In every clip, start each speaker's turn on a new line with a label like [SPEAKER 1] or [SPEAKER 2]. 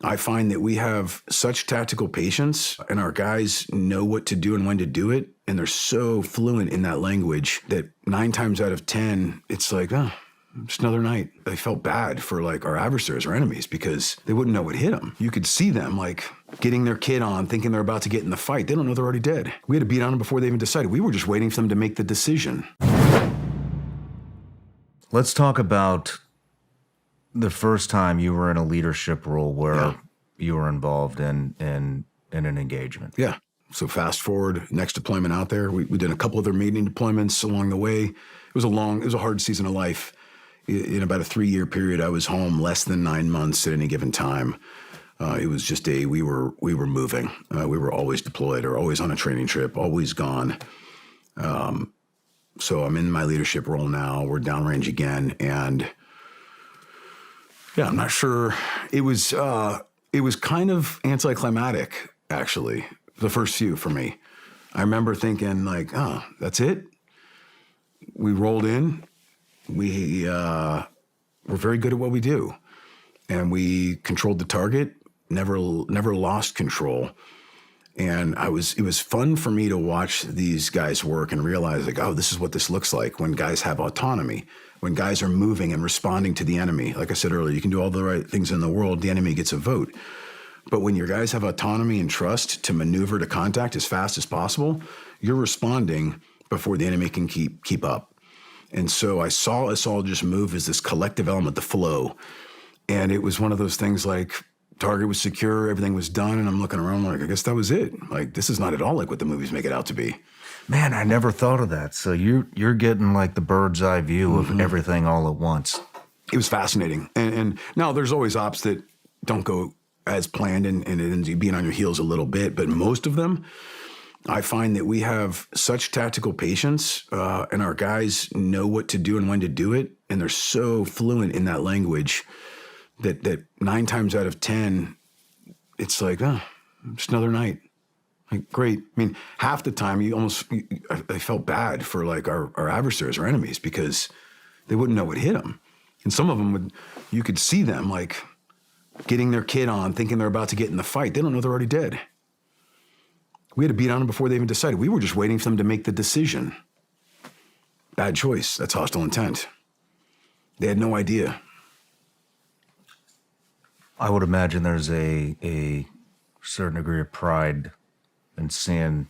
[SPEAKER 1] I find that we have such tactical patience and our guys know what to do and when to do it. And they're so fluent in that language that 9 times out of 10, it's like, oh, just another night. I felt bad for like our adversaries or enemies because they wouldn't know what hit them. You could see them like getting their kid on, thinking they're about to get in the fight. They don't know they're already dead. We had to beat on them before they even decided. We were just waiting for them to make the decision.
[SPEAKER 2] Let's talk about the first time you were in a leadership role where you were involved in an engagement.
[SPEAKER 1] Yeah. So fast forward, next deployment out there. We did a couple other maiden deployments along the way. It was a hard season of life. In about a 3-year period, I was home less than 9 months at any given time. It was just we were moving. We were always deployed or always on a training trip, always gone. So I'm in my leadership role now. We're downrange again, and yeah, I'm not sure. It was kind of anticlimactic, actually. The first few for me. I remember thinking like, oh, that's it. We rolled in. We're very good at what we do, and we controlled the target. Never lost control. And it was fun for me to watch these guys work and realize like, oh, this is what this looks like when guys have autonomy, when guys are moving and responding to the enemy. Like I said earlier, you can do all the right things in the world. The enemy gets a vote. But when your guys have autonomy and trust to maneuver to contact as fast as possible, you're responding before the enemy can keep up. And so I saw us all just move as this collective element, the flow. And it was one of those things like target was secure, everything was done. And I'm looking around like, I guess that was it. Like, this is not at all like what the movies make it out to be.
[SPEAKER 2] Man, I never thought of that. So you're getting like the bird's eye view of everything all at once.
[SPEAKER 1] It was fascinating. And now there's always ops that don't go as planned and it ends up being on your heels a little bit. But most of them, I find that we have such tactical patience and our guys know what to do and when to do it. And they're so fluent in that language that 9 times out of 10, it's like, oh, just another night. Like, great. I mean, half the time I felt bad for like our adversaries or enemies because they wouldn't know what hit them. And some of them you could see them like getting their kid on, thinking they're about to get in the fight. They don't know they're already dead. We had to beat on them before they even decided. We were just waiting for them to make the decision. Bad choice. That's hostile intent. They had no idea.
[SPEAKER 2] I would imagine there's a certain degree of pride in seeing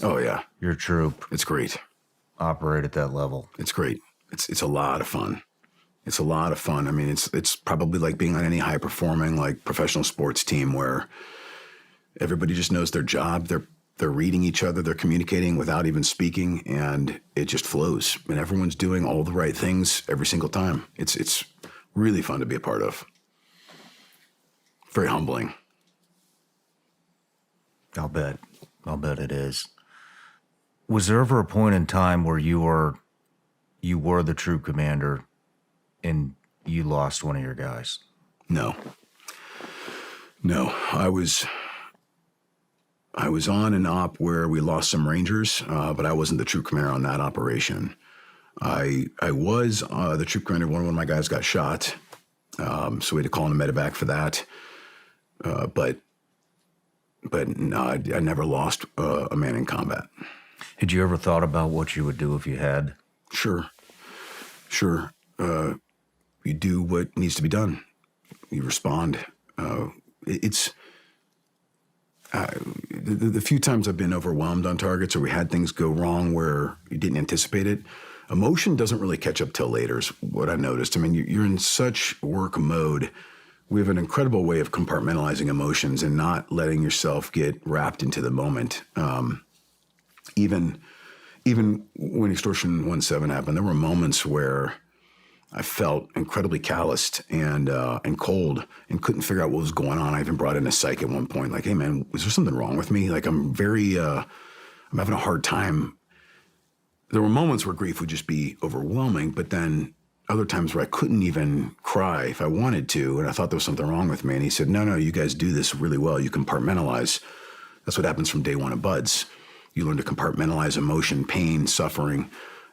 [SPEAKER 2] your troop.
[SPEAKER 1] It's great.
[SPEAKER 2] Operate at that level.
[SPEAKER 1] It's great. It's a lot of fun. It's a lot of fun. I mean, it's probably like being on any high-performing, like, professional sports team where everybody just knows their job. They're reading each other. They're communicating without even speaking, and it just flows. And everyone's doing all the right things every single time. It's really fun to be a part of. Very humbling.
[SPEAKER 2] I'll bet it is. Was there ever a point in time where you were the troop commander and you lost one of your guys?
[SPEAKER 1] No. I was on an op where we lost some Rangers, but I wasn't the troop commander on that operation. I was the troop commander when one of my guys got shot, so we had to call in a medevac for that. But no, I never lost a man in combat.
[SPEAKER 2] Had you ever thought about what you would do if you had?
[SPEAKER 1] Sure. You do what needs to be done. You respond. The few times I've been overwhelmed on targets or we had things go wrong where you didn't anticipate it, emotion doesn't really catch up till later is what I noticed. I mean, you're in such work mode. We have an incredible way of compartmentalizing emotions and not letting yourself get wrapped into the moment. Even when Extortion 17 happened, there were moments where I felt incredibly calloused and cold and couldn't figure out what was going on. I even brought in a psych at one point, like, hey man, is there something wrong with me? Like I'm having a hard time. There were moments where grief would just be overwhelming, but then other times where I couldn't even cry if I wanted to, and I thought there was something wrong with me. And he said, no, you guys do this really well. You compartmentalize. That's what happens from day one of Buds. You learn to compartmentalize emotion, pain, suffering,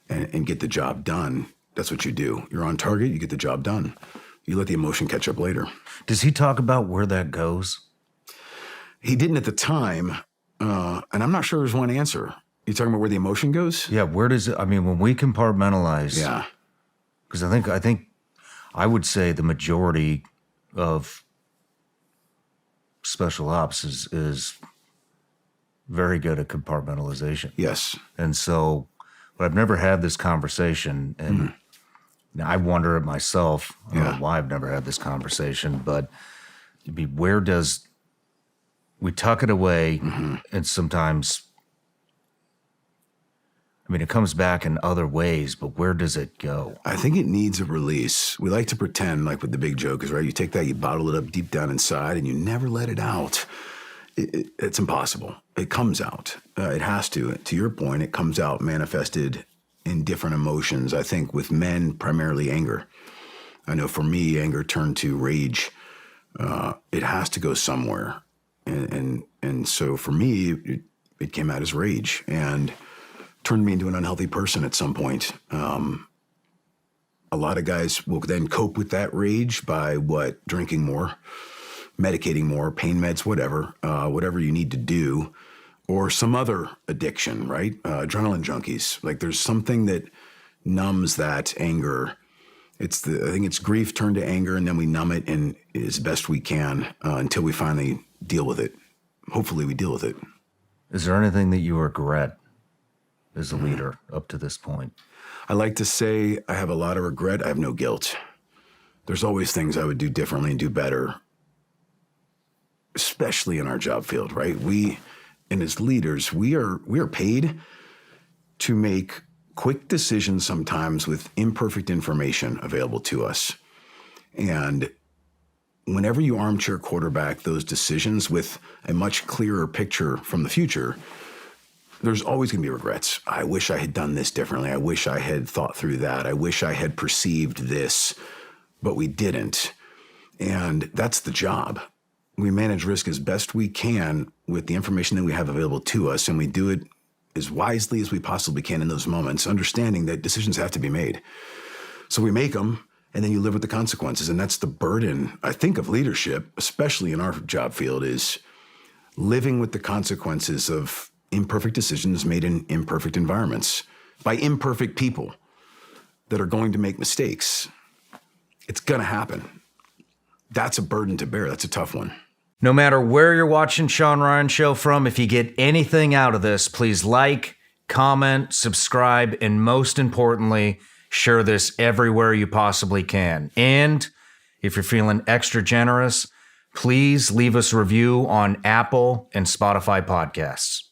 [SPEAKER 1] and get the job done. That's what you do. You're on target, you get the job done. You let the emotion catch up later.
[SPEAKER 2] Does he talk about where that goes?
[SPEAKER 1] He didn't at the time, and I'm not sure there's one answer. You talking about where the emotion goes?
[SPEAKER 2] Yeah, where does it, I mean, when we compartmentalize,
[SPEAKER 1] Yeah.
[SPEAKER 2] because I think I would say the majority of special ops is very good at compartmentalization.
[SPEAKER 1] Yes.
[SPEAKER 2] And so, but I've never had this conversation, and now I wonder it myself. I don't know why I've never had this conversation, but it'd be, where does we tuck it away, and sometimes, I mean, it comes back in other ways, but where does it go?
[SPEAKER 1] I think it needs a release. We like to pretend like with the big joke is, right? You take that, you bottle it up deep down inside, and you never let it out. It's impossible. It comes out. It has to. To your point, it comes out manifested in different emotions. I think with men, primarily anger. I know for me, anger turned to rage. It has to go somewhere. And so for me, it came out as rage and turned me into an unhealthy person at some point. A lot of guys will then cope with that rage by drinking more, medicating more, pain meds, whatever you need to do, or some other addiction, right? Adrenaline junkies. Like there's something that numbs that anger. I think it's grief turned to anger, and then we numb it and as best we can until we finally deal with it. Hopefully we deal with it.
[SPEAKER 2] Is there anything that you regret as a leader up to this point?
[SPEAKER 1] I like to say I have a lot of regret. I have no guilt. There's always things I would do differently and do better, especially in our job field, right? And as leaders, we are paid to make quick decisions sometimes with imperfect information available to us. And whenever you armchair quarterback those decisions with a much clearer picture from the future, there's always going to be regrets. I wish I had done this differently. I wish I had thought through that. I wish I had perceived this, but we didn't. And that's the job. We manage risk as best we can with the information that we have available to us, and we do it as wisely as we possibly can in those moments, understanding that decisions have to be made. So we make them, and then you live with the consequences. And that's the burden, I think, of leadership, especially in our job field, is living with the consequences of imperfect decisions made in imperfect environments by imperfect people that are going to make mistakes. It's going to happen. That's a burden to bear. That's a tough one.
[SPEAKER 2] No matter where you're watching Shawn Ryan Show from, if you get anything out of this, please like, comment, subscribe, and most importantly, share this everywhere you possibly can. And if you're feeling extra generous, please leave us a review on Apple and Spotify podcasts.